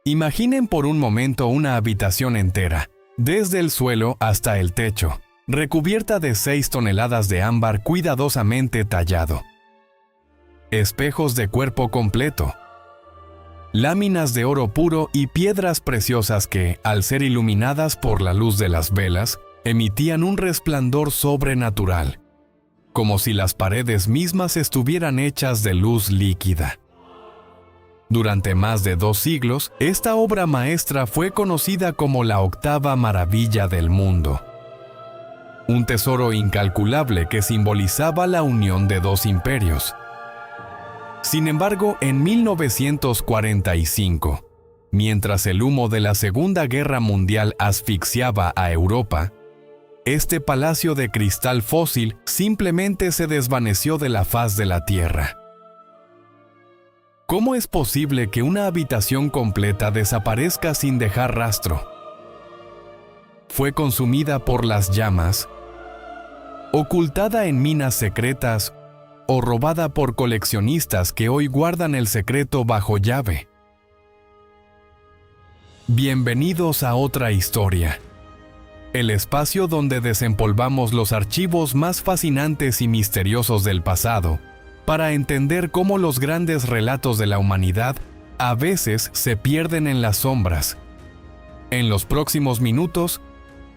Imaginen por un momento una habitación entera, desde el suelo hasta el techo, recubierta de 6 toneladas de ámbar cuidadosamente tallado. Espejos de cuerpo completo. Láminas de oro puro y piedras preciosas que, al ser iluminadas por la luz de las velas, emitían un resplandor sobrenatural, como si las paredes mismas estuvieran hechas de luz líquida. Durante más de 2 siglos, esta obra maestra fue conocida como la octava maravilla del mundo. Un tesoro incalculable que simbolizaba la unión de 2 imperios. Sin embargo, en 1945, mientras el humo de la Segunda Guerra Mundial asfixiaba a Europa, este palacio de cristal fósil simplemente se desvaneció de la faz de la Tierra. ¿Cómo es posible que una habitación completa desaparezca sin dejar rastro? ¿Fue consumida por las llamas, ocultada en minas secretas o robada por coleccionistas que hoy guardan el secreto bajo llave? Bienvenidos a otra historia, el espacio donde desempolvamos los archivos más fascinantes y misteriosos del pasado, para entender cómo los grandes relatos de la humanidad a veces se pierden en las sombras. En los próximos minutos,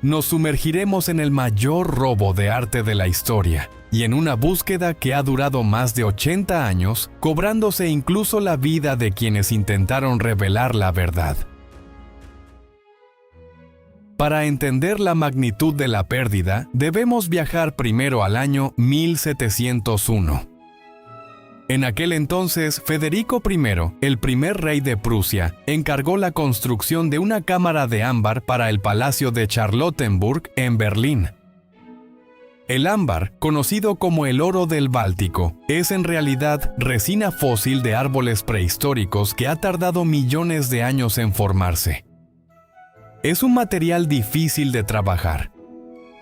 nos sumergiremos en el mayor robo de arte de la historia y en una búsqueda que ha durado más de 80 años, cobrándose incluso la vida de quienes intentaron revelar la verdad. Para entender la magnitud de la pérdida, debemos viajar primero al año 1701. En aquel entonces, Federico I, el primer rey de Prusia, encargó la construcción de una cámara de ámbar para el Palacio de Charlottenburg en Berlín. El ámbar, conocido como el oro del Báltico, es en realidad resina fósil de árboles prehistóricos que ha tardado millones de años en formarse. Es un material difícil de trabajar,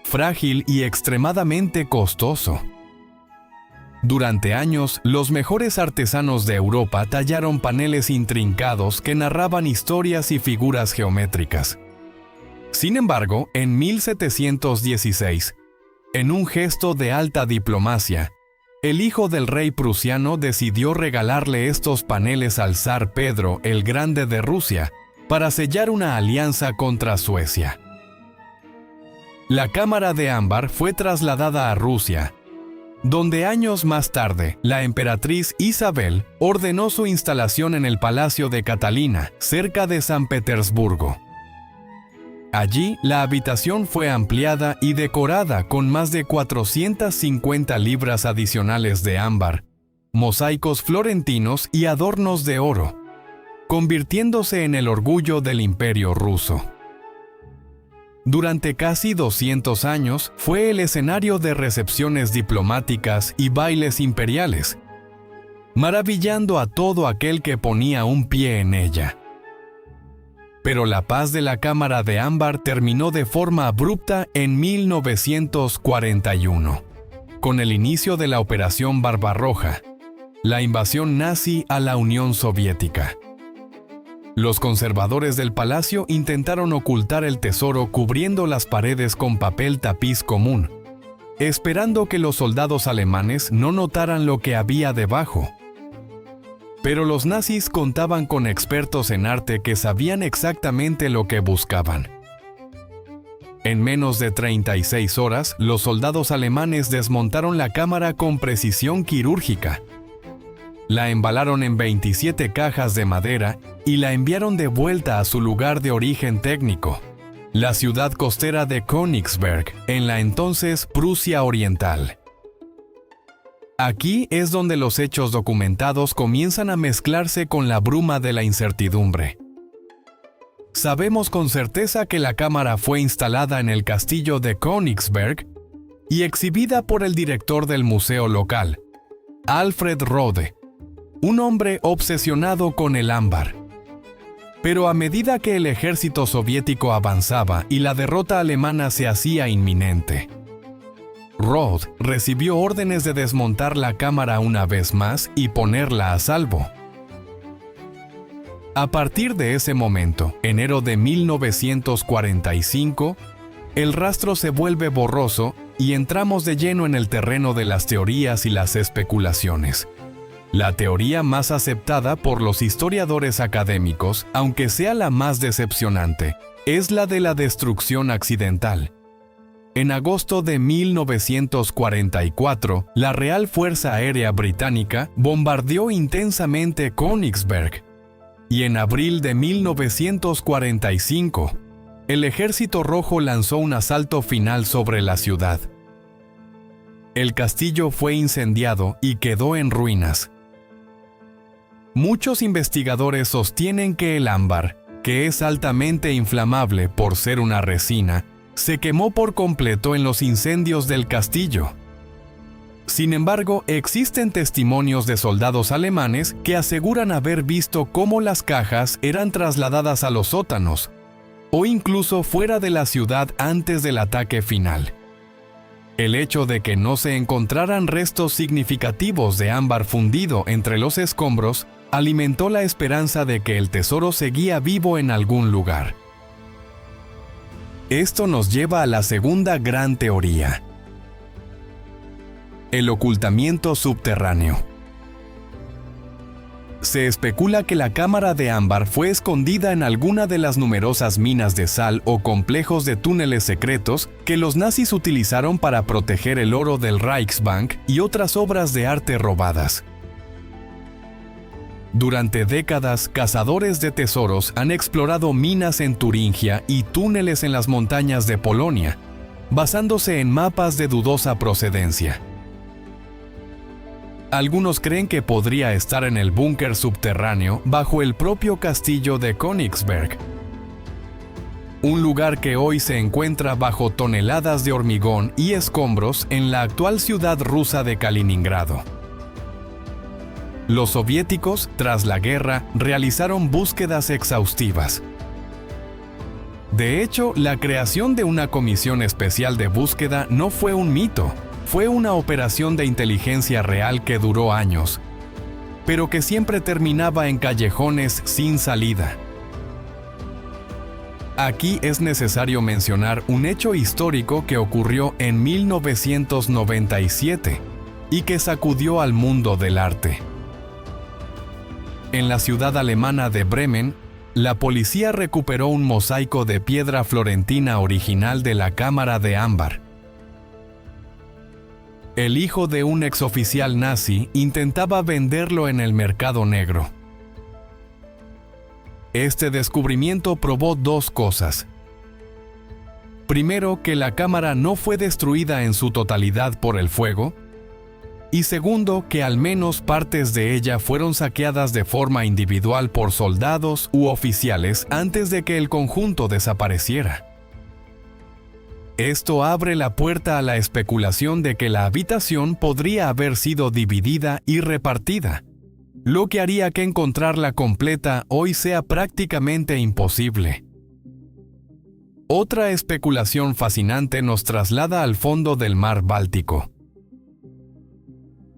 frágil y extremadamente costoso. Durante años, los mejores artesanos de Europa tallaron paneles intrincados que narraban historias y figuras geométricas. Sin embargo, en 1716, en un gesto de alta diplomacia, el hijo del rey prusiano decidió regalarle estos paneles al zar Pedro el Grande de Rusia para sellar una alianza contra Suecia. La cámara de ámbar fue trasladada a Rusia, donde años más tarde, la emperatriz Isabel ordenó su instalación en el Palacio de Catalina, cerca de San Petersburgo. Allí, la habitación fue ampliada y decorada con más de 450 libras adicionales de ámbar, mosaicos florentinos y adornos de oro, convirtiéndose en el orgullo del Imperio ruso. Durante casi 200 años fue el escenario de recepciones diplomáticas y bailes imperiales, maravillando a todo aquel que ponía un pie en ella. Pero la paz de la cámara de ámbar terminó de forma abrupta en 1941, con el inicio de la Operación Barbarroja, la invasión nazi a la Unión Soviética. Los conservadores del palacio intentaron ocultar el tesoro cubriendo las paredes con papel tapiz común, esperando que los soldados alemanes no notaran lo que había debajo. Pero los nazis contaban con expertos en arte que sabían exactamente lo que buscaban. En menos de 36 horas, los soldados alemanes desmontaron la cámara con precisión quirúrgica. La embalaron en 27 cajas de madera y la enviaron de vuelta a su lugar de origen técnico, la ciudad costera de Königsberg, en la entonces Prusia Oriental. Aquí es donde los hechos documentados comienzan a mezclarse con la bruma de la incertidumbre. Sabemos con certeza que la cámara fue instalada en el castillo de Königsberg y exhibida por el director del museo local, Alfred Rode, un hombre obsesionado con el ámbar. Pero a medida que el ejército soviético avanzaba y la derrota alemana se hacía inminente, Rode recibió órdenes de desmontar la cámara una vez más y ponerla a salvo. A partir de ese momento, enero de 1945, el rastro se vuelve borroso y entramos de lleno en el terreno de las teorías y las especulaciones. La teoría más aceptada por los historiadores académicos, aunque sea la más decepcionante, es la de la destrucción accidental. En agosto de 1944, la Real Fuerza Aérea Británica bombardeó intensamente Königsberg, y en abril de 1945, el Ejército Rojo lanzó un asalto final sobre la ciudad. El castillo fue incendiado y quedó en ruinas. Muchos investigadores sostienen que el ámbar, que es altamente inflamable por ser una resina, se quemó por completo en los incendios del castillo. Sin embargo, existen testimonios de soldados alemanes que aseguran haber visto cómo las cajas eran trasladadas a los sótanos, o incluso fuera de la ciudad antes del ataque final. El hecho de que no se encontraran restos significativos de ámbar fundido entre los escombros alimentó la esperanza de que el tesoro seguía vivo en algún lugar. Esto nos lleva a la segunda gran teoría: el ocultamiento subterráneo. Se especula que la cámara de ámbar fue escondida en alguna de las numerosas minas de sal o complejos de túneles secretos que los nazis utilizaron para proteger el oro del Reichsbank y otras obras de arte robadas. Durante décadas, cazadores de tesoros han explorado minas en Turingia y túneles en las montañas de Polonia, basándose en mapas de dudosa procedencia. Algunos creen que podría estar en el búnker subterráneo bajo el propio castillo de Königsberg, un lugar que hoy se encuentra bajo toneladas de hormigón y escombros en la actual ciudad rusa de Kaliningrado. Los soviéticos, tras la guerra, realizaron búsquedas exhaustivas. De hecho, la creación de una comisión especial de búsqueda no fue un mito, fue una operación de inteligencia real que duró años, pero que siempre terminaba en callejones sin salida. Aquí es necesario mencionar un hecho histórico que ocurrió en 1997 y que sacudió al mundo del arte. En la ciudad alemana de Bremen, la policía recuperó un mosaico de piedra florentina original de la cámara de ámbar. El hijo de un exoficial nazi intentaba venderlo en el mercado negro. Este descubrimiento probó dos cosas. Primero, que la cámara no fue destruida en su totalidad por el fuego, y segundo, que al menos partes de ella fueron saqueadas de forma individual por soldados u oficiales antes de que el conjunto desapareciera. Esto abre la puerta a la especulación de que la habitación podría haber sido dividida y repartida, lo que haría que encontrarla completa hoy sea prácticamente imposible. Otra especulación fascinante nos traslada al fondo del mar Báltico.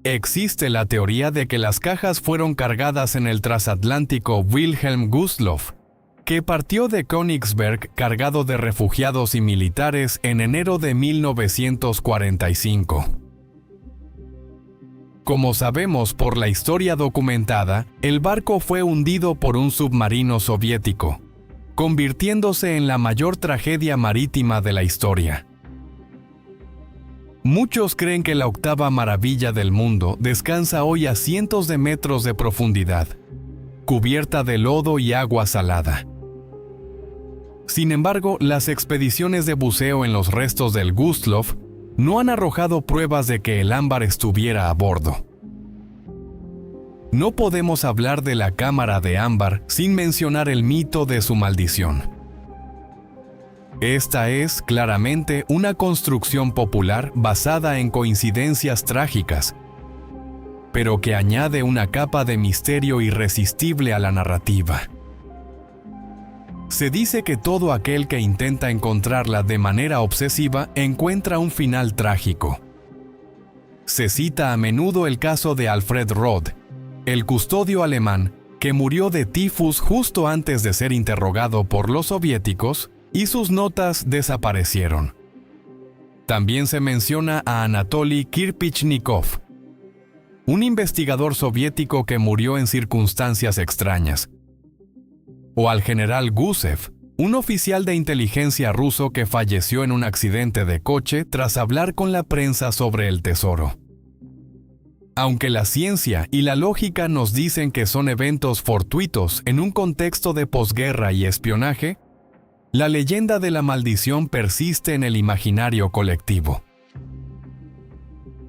Existe la teoría de que las cajas fueron cargadas en el transatlántico Wilhelm Gustloff, que partió de Königsberg cargado de refugiados y militares en enero de 1945. Como sabemos por la historia documentada, el barco fue hundido por un submarino soviético, convirtiéndose en la mayor tragedia marítima de la historia. Muchos creen que la octava maravilla del mundo descansa hoy a cientos de metros de profundidad, cubierta de lodo y agua salada. Sin embargo, las expediciones de buceo en los restos del Gustloff no han arrojado pruebas de que el ámbar estuviera a bordo. No podemos hablar de la cámara de ámbar sin mencionar el mito de su maldición. Esta es, claramente, una construcción popular basada en coincidencias trágicas, pero que añade una capa de misterio irresistible a la narrativa. Se dice que todo aquel que intenta encontrarla de manera obsesiva encuentra un final trágico. Se cita a menudo el caso de Alfred Roth, el custodio alemán, que murió de tifus justo antes de ser interrogado por los soviéticos, y sus notas desaparecieron. También se menciona a Anatoly Kirpichnikov, un investigador soviético que murió en circunstancias extrañas, o al general Gusev, un oficial de inteligencia ruso que falleció en un accidente de coche tras hablar con la prensa sobre el tesoro. Aunque la ciencia y la lógica nos dicen que son eventos fortuitos en un contexto de posguerra y espionaje, la leyenda de la maldición persiste en el imaginario colectivo.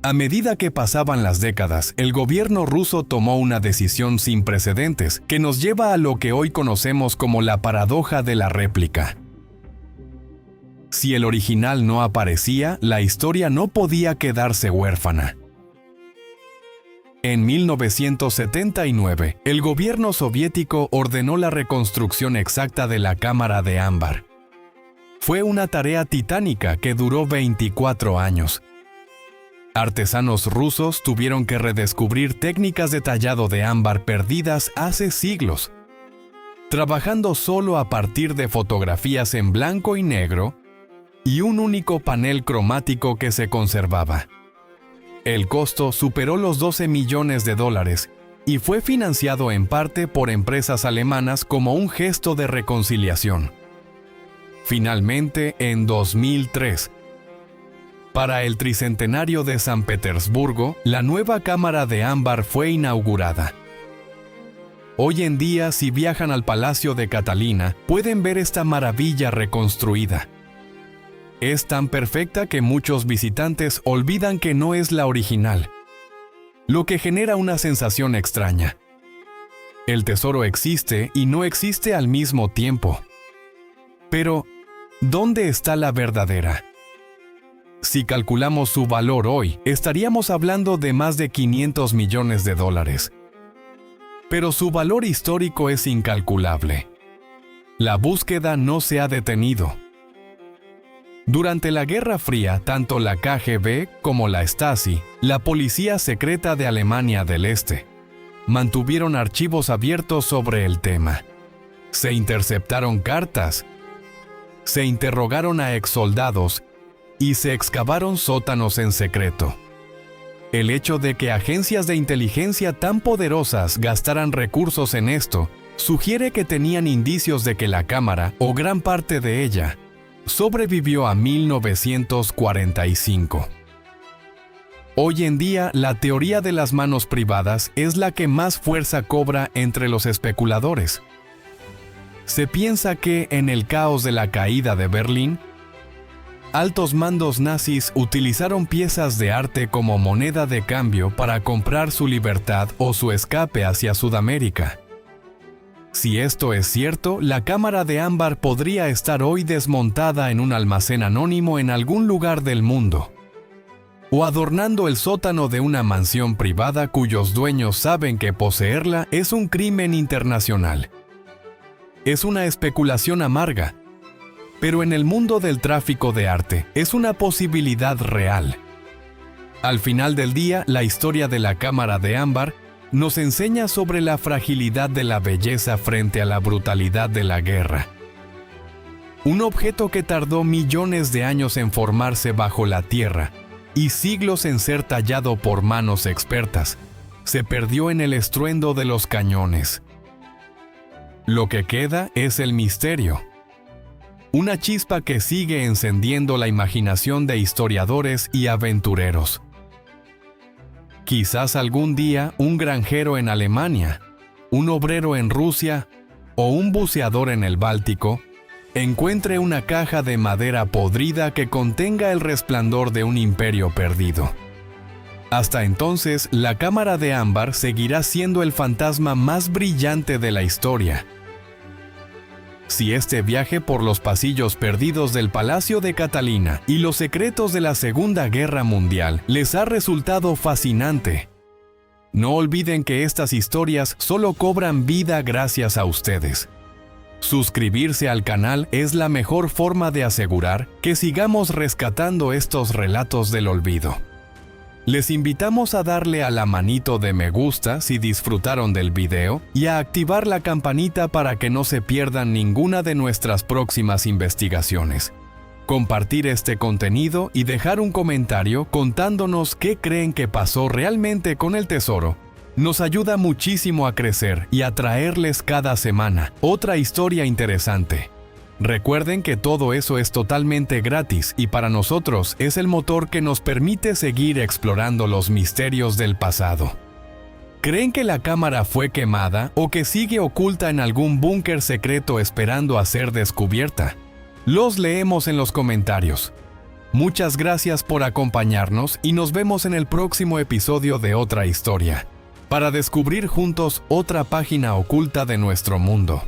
A medida que pasaban las décadas, el gobierno ruso tomó una decisión sin precedentes que nos lleva a lo que hoy conocemos como la paradoja de la réplica. Si el original no aparecía, la historia no podía quedarse huérfana. En 1979, el gobierno soviético ordenó la reconstrucción exacta de la cámara de ámbar. Fue una tarea titánica que duró 24 años. Artesanos rusos tuvieron que redescubrir técnicas de tallado de ámbar perdidas hace siglos, trabajando solo a partir de fotografías en blanco y negro y un único panel cromático que se conservaba. El costo superó los $12 millones y fue financiado en parte por empresas alemanas como un gesto de reconciliación. Finalmente, en 2003, para el tricentenario de San Petersburgo, la nueva cámara de ámbar fue inaugurada. Hoy en día, si viajan al Palacio de Catalina, pueden ver esta maravilla reconstruida. Es tan perfecta que muchos visitantes olvidan que no es la original, lo que genera una sensación extraña. El tesoro existe y no existe al mismo tiempo. Pero, ¿dónde está la verdadera? Si calculamos su valor hoy, estaríamos hablando de más de $500 millones. Pero su valor histórico es incalculable. La búsqueda no se ha detenido. Durante la Guerra Fría, tanto la KGB como la Stasi, la policía secreta de Alemania del Este, mantuvieron archivos abiertos sobre el tema. Se interceptaron cartas, se interrogaron a exsoldados y se excavaron sótanos en secreto. El hecho de que agencias de inteligencia tan poderosas gastaran recursos en esto sugiere que tenían indicios de que la cámara, o gran parte de ella, sobrevivió a 1945. Hoy en día, la teoría de las manos privadas es la que más fuerza cobra entre los especuladores. Se piensa que, en el caos de la caída de Berlín, altos mandos nazis utilizaron piezas de arte como moneda de cambio para comprar su libertad o su escape hacia Sudamérica. Si esto es cierto, la cámara de ámbar podría estar hoy desmontada en un almacén anónimo en algún lugar del mundo, o adornando el sótano de una mansión privada cuyos dueños saben que poseerla es un crimen internacional. Es una especulación amarga, pero en el mundo del tráfico de arte es una posibilidad real. Al final del día, la historia de la cámara de ámbar nos enseña sobre la fragilidad de la belleza frente a la brutalidad de la guerra. Un objeto que tardó millones de años en formarse bajo la tierra y siglos en ser tallado por manos expertas, se perdió en el estruendo de los cañones. Lo que queda es el misterio. Una chispa que sigue encendiendo la imaginación de historiadores y aventureros. Quizás algún día un granjero en Alemania, un obrero en Rusia o un buceador en el Báltico encuentre una caja de madera podrida que contenga el resplandor de un imperio perdido. Hasta entonces, la cámara de ámbar seguirá siendo el fantasma más brillante de la historia. Si este viaje por los pasillos perdidos del Palacio de Catalina y los secretos de la Segunda Guerra Mundial les ha resultado fascinante, no olviden que estas historias solo cobran vida gracias a ustedes. Suscribirse al canal es la mejor forma de asegurar que sigamos rescatando estos relatos del olvido. Les invitamos a darle a la manito de me gusta si disfrutaron del video y a activar la campanita para que no se pierdan ninguna de nuestras próximas investigaciones. Compartir este contenido y dejar un comentario contándonos qué creen que pasó realmente con el tesoro nos ayuda muchísimo a crecer y a traerles cada semana otra historia interesante. Recuerden que todo eso es totalmente gratis y para nosotros es el motor que nos permite seguir explorando los misterios del pasado. ¿Creen que la cámara fue quemada o que sigue oculta en algún búnker secreto esperando a ser descubierta? Los leemos en los comentarios. Muchas gracias por acompañarnos y nos vemos en el próximo episodio de Otra Historia, para descubrir juntos otra página oculta de nuestro mundo.